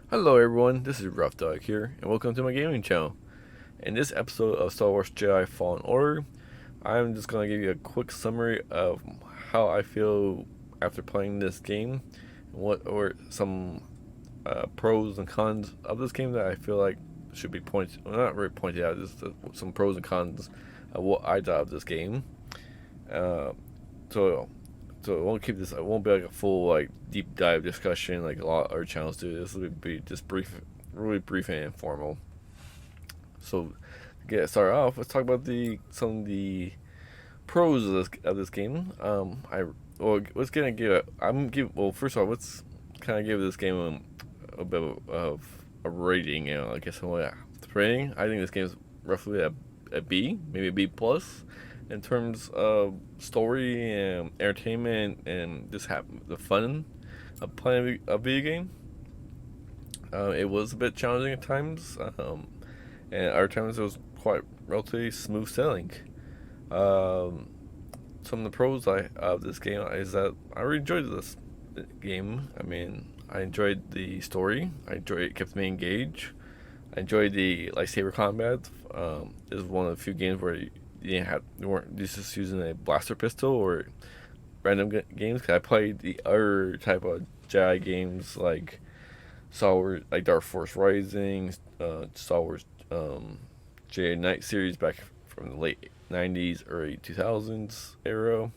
Hello everyone, this is Rough Dog here, and welcome to my gaming channel. In this episode of Star Wars Jedi Fallen Order, I'm just going to give you a quick summary of how I feel after playing this game, and what are some pros and cons of this game that I feel like should be pointed, well, not really pointed out, just some pros and cons of what I thought of this game. Uh, so so it won't keep this. It won't be like a full like deep dive discussion like a lot of other channels do. This will be just brief, really brief and informal. So to get started off, let's talk about the some of the pros of this game. Let's gonna give it. I'm give well first of all let's kind of give this game a bit of a rating. I guess rating. I think this game is roughly a B, maybe a B plus in terms of story and entertainment and just have the fun of playing a video game. It was a bit challenging at times, and other times it was quite relatively smooth sailing. Um, some of the pros of this game is that I really enjoyed this game. I mean, I enjoyed the story. I enjoyed it, kept me engaged. I enjoyed the lightsaber combat. It was one of the few games where you weren't just using a blaster pistol or random games. Cause I played the other type of Jedi games like Star Wars, like Dark Force Rising, Star Wars Jedi Knight series back from the late '90s, early 2000s era,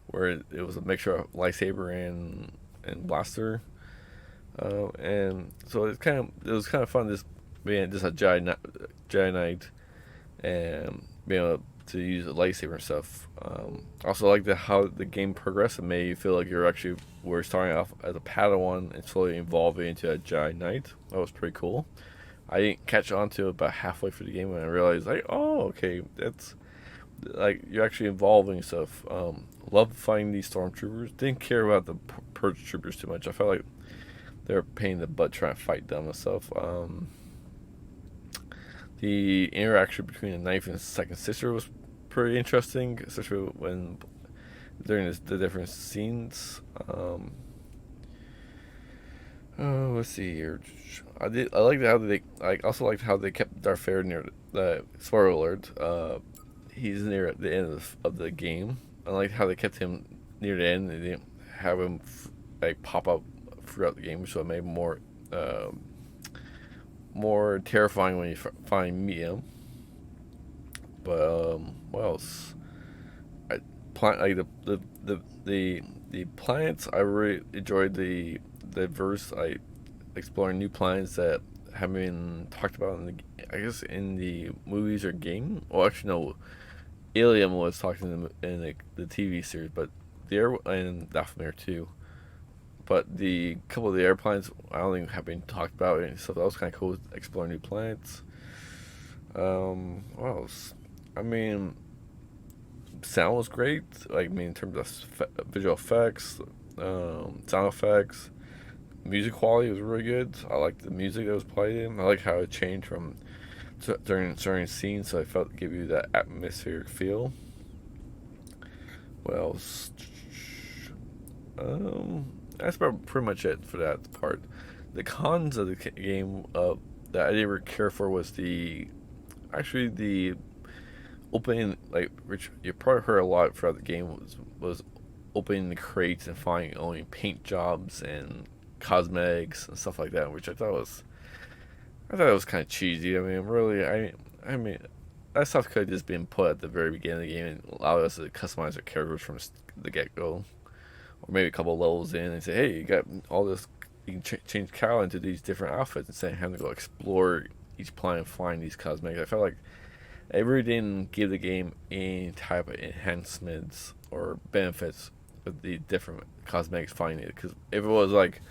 where it was a mixture of lightsaber and blaster. And so it was kind of fun just being just a Jedi Knight and being able to use a lightsaber and stuff. Also, like how the game progressed and made you feel like we're starting off as a Padawan and slowly evolving into a Jedi Knight. That was pretty cool. I didn't catch on to it about halfway through the game when I realized like, oh, okay, that's like you're actually evolving stuff. Love fighting these stormtroopers. Didn't care about the purge troopers too much. I felt like they were a pain in the butt trying to fight them and stuff. The interaction between the knife and his second sister was pretty interesting, especially when during the different scenes. Let's see here. I liked how they. I also liked how they kept Darth Vader near the. Spoiler alert. He's near the end of the game. I liked how they kept him near the end. They didn't have him like pop up throughout the game, so it made more terrifying when you finally meet him. But what else? I like the planets. I really enjoyed the verse. I exploring new planets that haven't been talked about in I guess in the movies or game. Well, actually no. Alien was talking in the TV series, but the air and Dathomir too. But the couple of the airplanes I don't think have been talked about and stuff. That was kind of cool. Exploring new planets. What else? I mean, sound was great. Like, I mean, in terms of visual effects, sound effects, music quality was really good. I liked the music that was played in. I like how it changed from during certain scenes, so I felt it gave you that atmospheric feel. What else? That's about pretty much it for that part. The cons of the game that I didn't really care for was the opening, like, which you probably heard a lot throughout the game, was opening the crates and finding only paint jobs and cosmetics and stuff like that, which I thought it was kind of cheesy. I mean, really, I mean, that stuff could have just been put at the very beginning of the game and allow us to customize our characters from the get go, or maybe a couple of levels in and say, hey, you got all this. You can change Cal into these different outfits instead of having to go explore each planet and find these cosmetics. I felt like it really didn't give the game any type of enhancements or benefits with the different cosmetics finding it. Because if it was like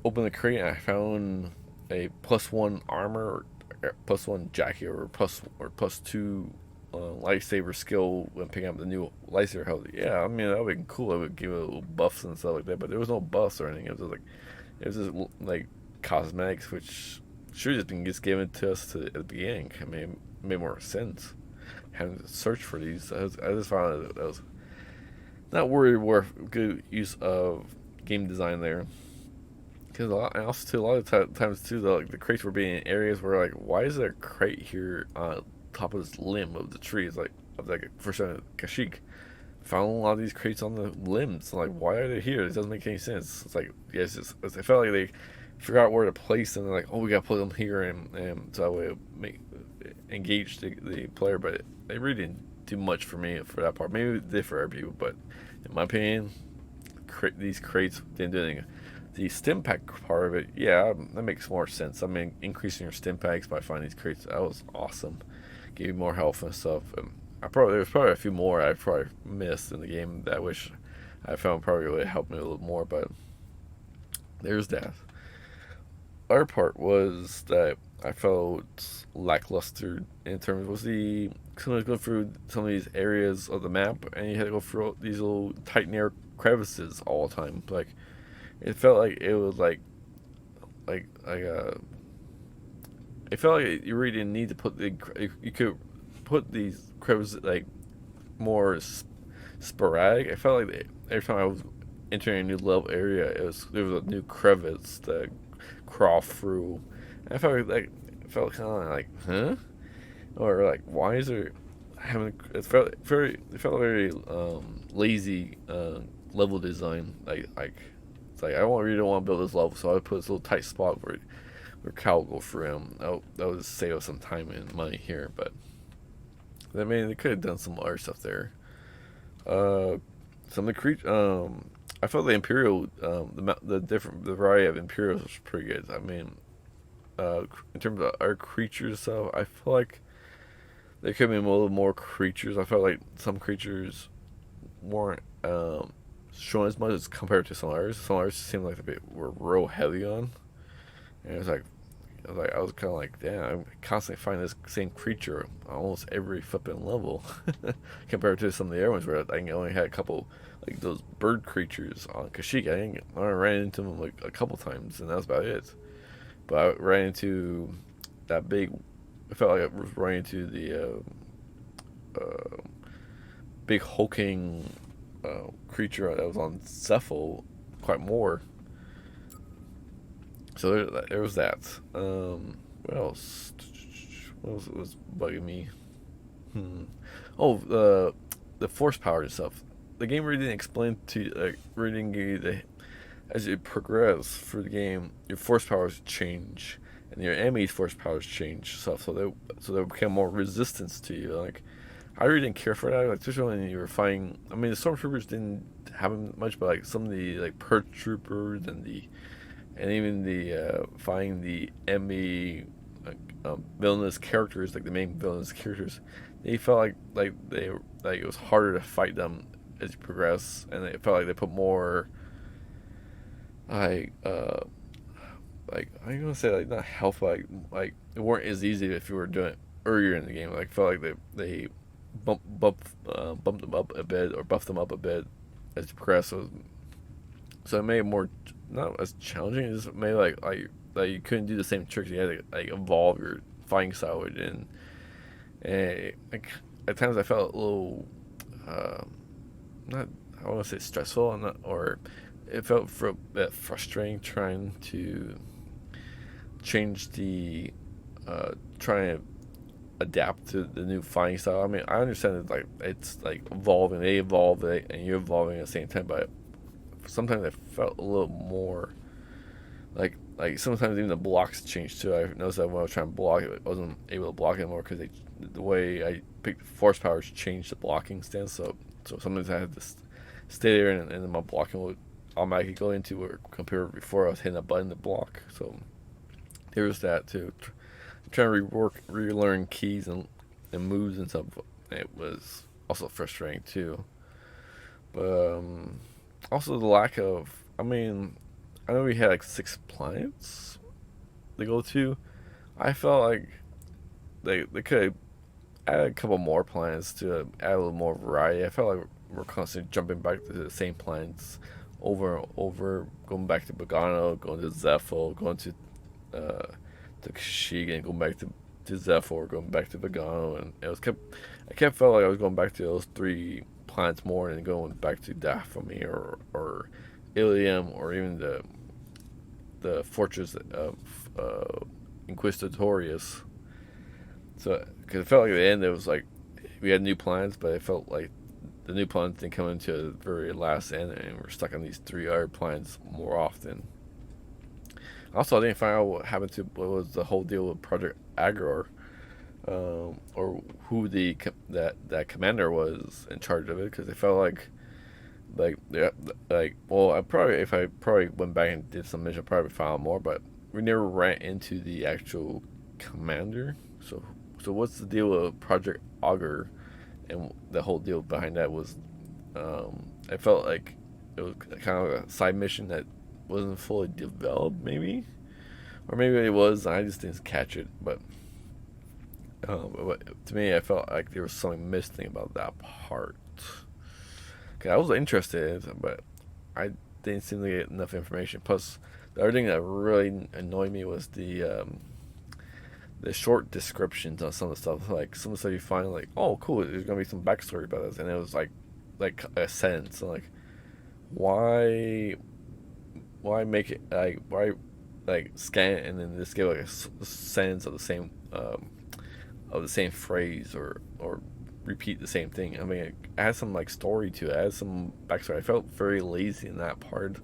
open the crate and I found a +1 armor, or +1 jacket, or +2 lightsaber skill when picking up the new lightsaber health. Yeah, I mean that would be cool. It would give it little buffs and stuff like that. But there was no buffs or anything. It was just like cosmetics, which should have just been just given to us at the beginning. I mean, it made more sense having to search for these. I just found that was not worried worth good use of game design there. Because and also too, a lot of times too, the crates were being in areas where like, why is there a crate here on top of this limb of the tree? It's like of like first time Kashyyyk found a lot of these crates on the limbs. Like, why are they here? It doesn't make any sense. It's like, yeah, I felt like they forgot where to place them. They're like, oh, we gotta put them here, and so that way it make engage the player. But they really didn't do much for me for that part. Maybe it did for other people, but in my opinion, these crates didn't do anything. The stim pack part of it, yeah, that makes more sense. I mean, increasing your stim packs by finding these crates, that was awesome. Gave you more health and stuff. And there's probably a few more I probably missed in the game that I wish I found probably would help me a little more. But there's that. Other part was that I felt lackluster in terms was the somebody going through some of these areas of the map and you had to go through these little tight narrow crevices all the time. Like it felt like it was like it felt like you really didn't need to put you could put these crevices like more sporadic. I felt like every time I was entering a new level area, there was a new crevice to crawl through. And I felt kind of like, huh, or like, why is there having? It felt very lazy level design. It's like really don't want to build this level, so I put this little tight spot where Cal will go through him. That would save us some time and money here, but I mean they could have done some other stuff there. Some of the I felt the Imperial, the variety of Imperials was pretty good. I mean, in terms of our creatures, so I feel like there could have been a little more creatures. I felt like some creatures weren't shown as much as compared to some others. Some others seemed like they were real heavy on, and it was like I was kind of like, damn, I'm constantly finding this same creature on almost every flipping level, compared to some of the other ones where I only had a couple, like those bird creatures on Kashyyyk. I ran into them like a couple times, and that was about it. But I ran into that big. I felt like I was running into the big hulking creature that was on Cephal quite more. So there was that. What else? What else was bugging me? Oh, the force power and stuff. The game really didn't explain to you, like, really didn't give you as you progress through the game, your force powers change, and your enemy's force powers change. So they become more resistance to you. Like, I really didn't care for that. Like, especially when you were fighting. I mean, the stormtroopers didn't have much, but like some of the like purge troopers and even the fighting the enemy villainous characters, like the main villainous characters, they felt like it was harder to fight them as you progress, and it felt like they put more like I'm gonna say like not health, but like it weren't as easy if you were doing it earlier in the game. Like felt like they bumped them up a bit or buffed them up a bit as you progress. So it made it more not as challenging. It just made like you couldn't do the same tricks. You had to like evolve your fighting style, and like at times I felt a little not I want to say stressful, or it felt for a bit frustrating trying to change the trying to adapt to the new fighting style. I mean, I understand that like it's like evolving, they evolve it, and you're evolving at the same time, but sometimes I felt a little more like sometimes even the blocks changed too. I noticed that when I was trying to block it, I wasn't able to block it anymore because the way I picked force powers changed the blocking stance. So sometimes I had to stay there, and then my blocking would automatically go into where compared to before I was hitting a button to block. So there was that too. Trying to relearn keys and moves and stuff. It was also frustrating too. But also the lack of. I mean, I know we had like 6 planets to go to. I felt like they could have added a couple more planets to add a little more variety. I felt like we're constantly jumping back to the same planets over and over, going back to Bogano, going to Zephyr, going to Kashyyyk, and going back to Zephyr, going back to Bogano, and I kept felt like I was going back to those 3 planets more than going back to Dathomir or Ilium or even the the fortress of Inquisitorius. So, because it felt like at the end it was like we had new plans, but it felt like the new plans didn't come into the very last end, and we're stuck on these 3 other plans more often. Also, I didn't find out what happened to what was the whole deal with Project Agor, or who that commander was in charge of it, because it felt like yeah, like well, if I probably went back and did some mission, I probably found more, but we never ran into the actual commander. So what's the deal with Project Augur, and the whole deal behind that was, I felt like it was kind of a side mission that wasn't fully developed, maybe, or maybe it was. I just didn't catch it, but to me, I felt like there was something missing about that part. Okay, I was interested, but I didn't seem to get enough information. Plus, the other thing that really annoyed me was the short descriptions on some of the stuff. Like some of the stuff you find, like, oh, cool, there's gonna be some backstory about this, and it was like a sentence. So, like, why make it why scan it and then just give like a sentence of the same phrase, or repeat the same thing. I mean, it adds some like story to it, adds some backstory. I felt very lazy in that part,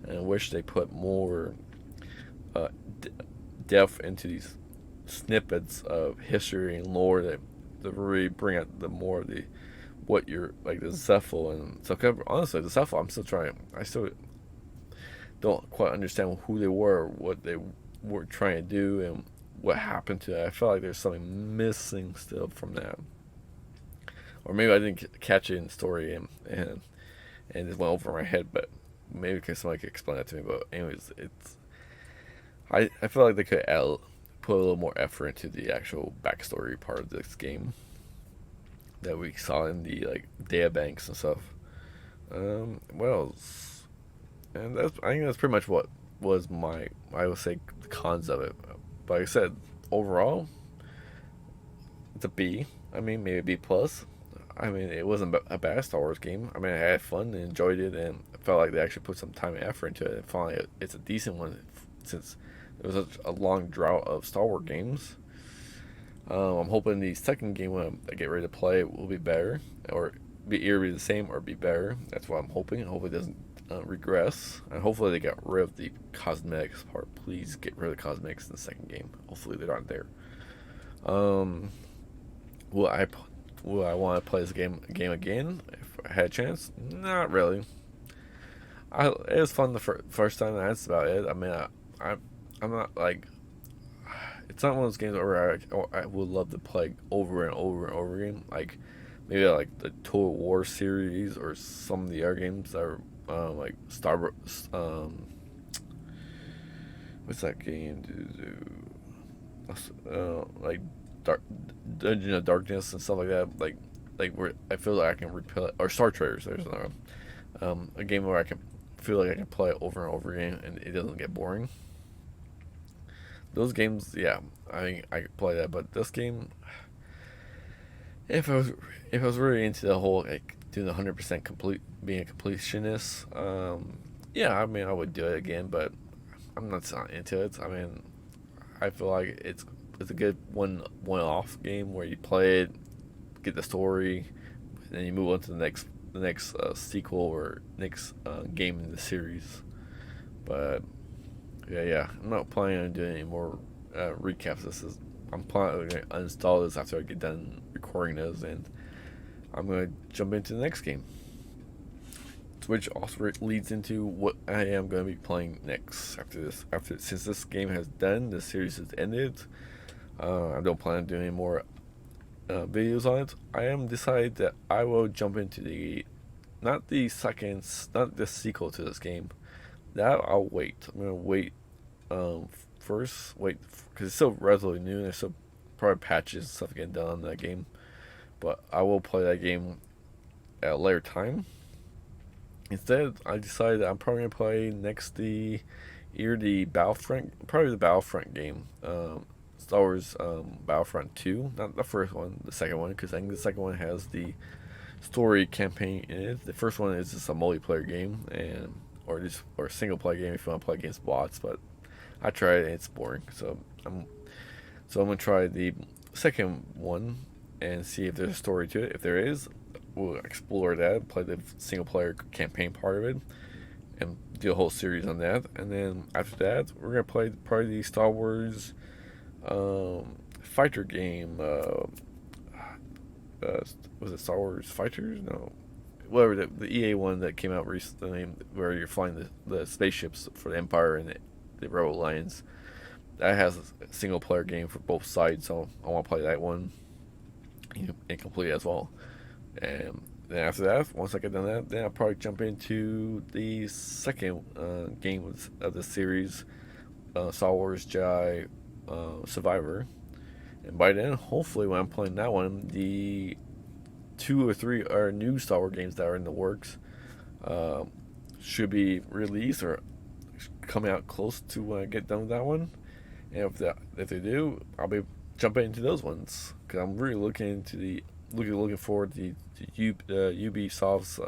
and I wish they put more uh, depth into these snippets of history and lore that really bring out the more of the what you're like the Zephyl and so. Honestly, the Zephyl, I still don't quite understand who they were, what they were trying to do, and what happened to that. I felt like there's something missing still from that, or maybe I didn't catch it in the story, and it went over my head. But maybe somebody could explain that to me. But anyways, I feel like they could put a little more effort into the actual backstory part of this game that we saw in the like data banks and stuff. What else? And I think that's pretty much what was I would say the cons of it. But like I said, overall, it's a B. I mean, maybe a B plus. I mean, it wasn't a bad Star Wars game. I mean, I had fun and enjoyed it, and I felt like they actually put some time and effort into it. And finally, it's a decent one since there was a long drought of Star Wars games. I'm hoping the second game when I get ready to play will be better, or be either the same or be better. That's what I'm hoping. I hope it doesn't regress, and hopefully they got rid of the cosmetics part. Please get rid of the cosmetics in the second game. Hopefully they're not there. Will I want to play this game again if I had a chance? Not really. It was fun the first time. That's about it. I mean, I'm not like, it's not one of those games where I would love to play over and over and over again. Like maybe like the Total War series or some of the other games that are like Star Wars. What's that game? Like Dungeon of Darkness and stuff like that. Like where I feel like I can replay, or Star Traders. There's another a game where I can feel like I can play it over and over again and it doesn't get boring. Those games, yeah, I could play that. But this game, if I was really into the whole like doing the 100% complete, being a completionist, yeah, I mean I would do it again. But I'm not into it. I mean, I feel like it's a good one-off game where you play it, get the story, and then you move on to the next sequel or next game in the series. But yeah, I'm not planning on doing any more recaps. I'm planning to uninstall this after I get done recording this, and I'm gonna jump into the next game, which also leads into what I am going to be playing next after this. Since this game has done, the series has ended. I don't plan on doing any more videos on it. I am decided that I will jump into not the sequel to this game. That I'll wait. I'm gonna wait. First, wait, because it's still relatively new. And there's still probably patches and stuff getting done on that game. But I will play that game at a later time. Instead, I decided that I'm probably gonna play either the Battlefront game. Star Wars Battlefront 2, not the first one, the second one, because I think the second one has the story campaign in it. The first one is just a multiplayer game or a single player game if you want to play against bots. But I tried it and it's boring. So I'm gonna try the second one and see if there's a story to it. If there is, we'll explore that, play the single player campaign part of it, and do a whole series on that. And then after that, we're gonna play probably the Star Wars fighter game. Was it Star Wars Fighters? No, whatever the EA one that came out recently, where you're flying the spaceships for the Empire and the Rebel Alliance. That has a single player game for both sides, so I want to play that one and complete as well. And then after that, once I get done that, then I'll probably jump into the second game of the series, Star Wars Jedi Survivor. And by then, hopefully, when I'm playing that one, the 2 or 3 are new Star Wars games that are in the works should be released or coming out close to when I get done with that one. And if they do, I'll be jumping into those ones because I'm really looking forward to Ubisoft's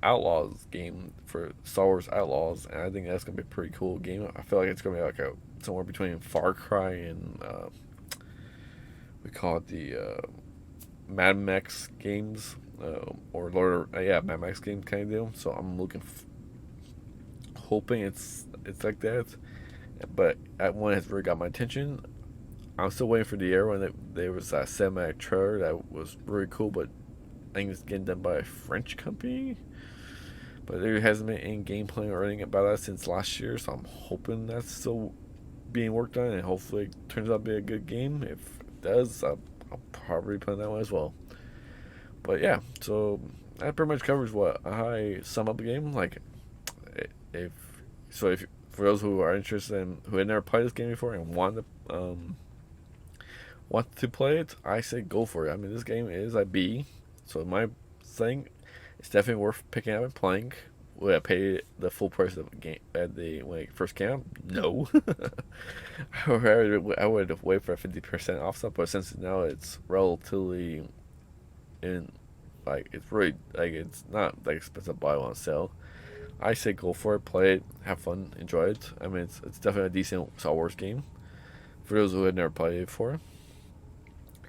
Outlaws game for Star Wars Outlaws, and I think that's gonna be a pretty cool game. I feel like it's gonna be like somewhere between Far Cry and we call it the Mad Max games or Mad Max game kind of deal. So I'm hoping it's like that. But that one has really got my attention. I'm still waiting for the air one. There was a cinematic trailer that was really cool, but I think it's getting done by a French company. But there hasn't been any gameplay or anything about that since last year, so I'm hoping that's still being worked on, and hopefully it turns out to be a good game. If it does, I'll probably play that one as well. But yeah, so that pretty much covers what I sum up the game. Like, if for those who are interested in who had never played this game before and want to play it, I say go for it. I mean, this game is a B, so my thing, it's definitely worth picking up and playing. Would I pay the full price of the game when it first came out? No. I would wait for a 50% off stuff, but since now it's relatively it's really it's not that expensive to buy on sale. I say go for it, play it, have fun, enjoy it. I mean, it's definitely a decent Star Wars game for those who had never played it before.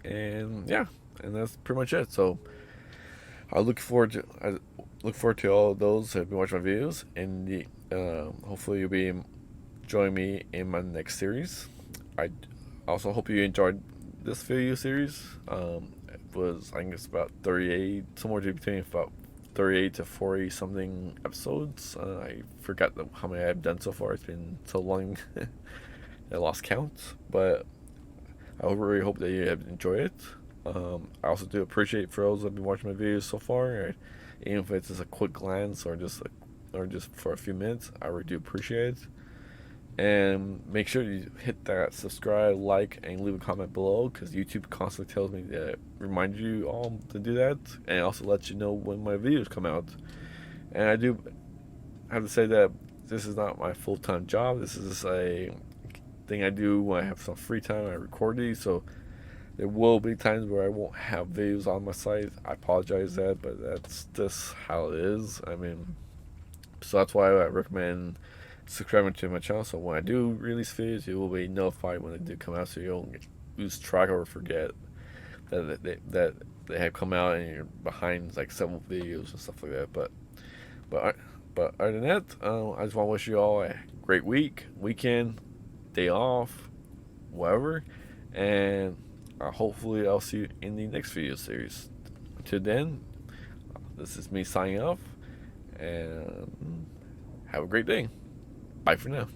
And yeah, and that's pretty much it. So I look forward to all of those who have been watching my videos, and hopefully you'll be joining me in my next series. I also hope you enjoyed this video series. It was, I think it's about 38, somewhere between about 38 to 40 something episodes. I forgot how many I've done so far. It's been so long I lost count, but I really hope that you have enjoyed it. I also do appreciate for those that have been watching my videos so far, even if it's just a quick glance or just for a few minutes. I really do appreciate it. And make sure you hit that subscribe, like, and leave a comment below, because YouTube constantly tells me to remind you all to do that, and also let you know when my videos come out. And I do have to say that this is not my full-time job. This is a thing I do when I have some free time. I record these, so there will be times where I won't have videos on my site. I apologize that, but that's just how it is. I mean, so that's why I recommend subscribing to my channel, so when I do release videos, you will be notified when they do come out, so you don't lose track or forget that they have come out and you're behind like several videos and stuff like that. But other than that, I just want to wish you all a great weekend, day off, whatever, and hopefully I'll see you in the next video series. Until then, this is me signing off, and have a great day. Bye for now.